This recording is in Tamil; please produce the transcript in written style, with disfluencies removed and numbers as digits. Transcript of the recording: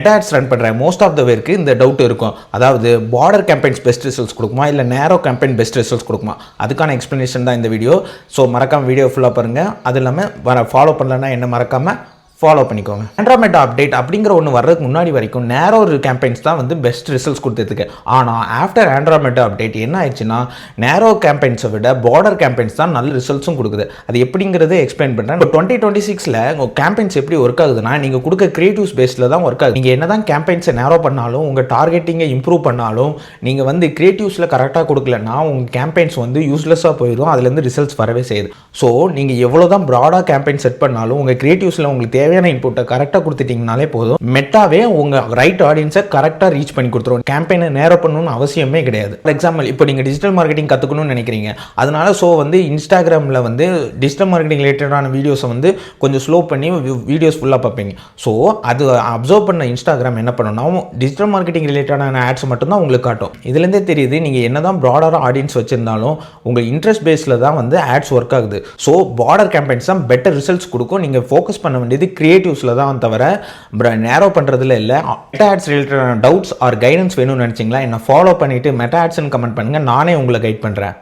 மெட்டா ஆட்ஸ் ரன் பண்ணுற மோஸ்ட் ஆஃப் த பேருக்கு இந்த டவுட் இருக்கும். அதாவது பார்டர் கேம்பெயின்ஸ் பெஸ்ட் ரிசல்ட்ஸ் கொடுக்குமா இல்லை நேரோ கேம்பெயின் பெஸ்ட் ரிசல்ட்ஸ் கொடுக்குமா? அதுக்கான எக்ஸ்ப்ளனேஷன் தான் இந்த வீடியோ. ஸோ மறக்காமல் வீடியோ ஃபுல்லாக பாருங்கள். அது இல்லாமல் ஃபாலோ பண்ணலன்னா என்ன மறக்காமல் ஃபாலோ பண்ணிக்கோங்க. ஆண்ட்ராய்டு அப்டேட் அப்படிங்கிற ஒன்று வர்றதுக்கு முன்னாடி வரைக்கும் நேரோ கேம்பெயின்ஸ் தான் வந்து பெஸ்ட் ரிசல்ட்ஸ் கொடுத்ததுக்கு. ஆனால் ஆஃப்டர் ஆண்ட்ராய்டு அப்டேட் என்ன ஆயிடுச்சுன்னா நேரோ கேம்பெயின்ஸை விட பார்டர் கேம்பெயின்ஸ் தான் நல்ல ரிசல்ட்ஸும் கொடுக்குது. அது எப்படிங்கிறத எக்ஸ்பிளைன் பண்ணுறேன். இப்போ 2026 உங்கள் கேம்பெயின்ஸ் எப்படி ஒர்க் ஆகுதுன்னா, நீங்கள் கொடுக்க கிரியேட்டிவ்ஸ் பேஸில் தான் ஒர்க் ஆகுது. நீங்கள் என்ன தான் கேம்பெயின்ஸை நேரோ பண்ணாலும், உங்கள் டார்கெட்டிங்கை இம்ப்ரூவ் பண்ணாலும், நீங்கள் வந்து கிரியேட்டிவ்ஸில் கரெக்டாக கொடுக்கலன்னா உங்கள் கேம்பெயின்ஸ் வந்து யூஸ்லெஸ்ஸாக போயிடும். அதுலேருந்து ரிசல்ட்ஸ் வரவே செய்யுது. ஸோ நீங்கள் எவ்வளோ தான் ப்ராடாக கேம்பெயின் செட் பண்ணாலும் உங்கள் கிரியேட்டிவ்ஸில் உங்களுக்கு தேவையான இன்புட்டை கரெக்டாக கொடுத்துட்டீங்கனாலே போதும். மெட்டாவே உங்கள் ரைட் ஆடியன்ஸை கரெக்டாக ரீச் பண்ணி கொடுத்துரும். கேம்பெயினை நேரோ பண்ணணும்னு அவசியமே கிடையாது. ஃபார் எக்ஸாம்பிள், இப்போ நீங்கள் டிஜிட்டல் மார்க்கெட்டிங் கற்றுக்கணும்னு நினைக்கிறீங்க. அதனால வந்து இன்ஸ்டாகிராமில் வந்து டிஜிட்டல் மார்க்கெட்டிங் ரிலேட்டடான வீடியோஸை வந்து கொஞ்சம் ஸ்லோ பண்ணி வீடியோஸ் ஃபுல்லாக பார்ப்பீங்க. ஸோ அது அப்சர்வ் பண்ண இன்ஸ்டாகிராம் என்ன பண்ணணும், டிஜிட்டல் மார்க்கெட்டிங் ரிலேட்டடான ஆட்ஸ் மட்டும்தான் உங்களுக்கு காட்டும். இதுலேருந்தே தெரியுது நீங்கள் என்ன தான் ப்ராடராக ஆடியன்ஸ் வச்சிருந்தாலும் உங்கள் இன்ட்ரெஸ்ட் பேஸில் தான் வந்து ஆட்ஸ் ஒர்க் ஆகுது. ஸோ பார்டர் கேம்பெயின்ஸ் தான் பெட்டர் ரிசல்ட்ஸ் கொடுக்கும். நீங்கள் ஃபோக்கஸ் பண்ண வேண்டியது கிரியேட்டிவ்ஸில் தான் தவிர நேரோ பண்ணுறதுல இல்லை. மெட்டா ஆட்ஸ் ரிலேட்டடான டவுட்ஸ் ஆர் கைடன்ஸ் வேணும்னு நினச்சிங்களா, என்னை ஃபாலோ பண்ணிவிட்டு மெட்டா ஆட்ஸ்ன்னு கமெண்ட் பண்ணுங்கள். நானே உங்களை கைட் பண்ணுறேன்.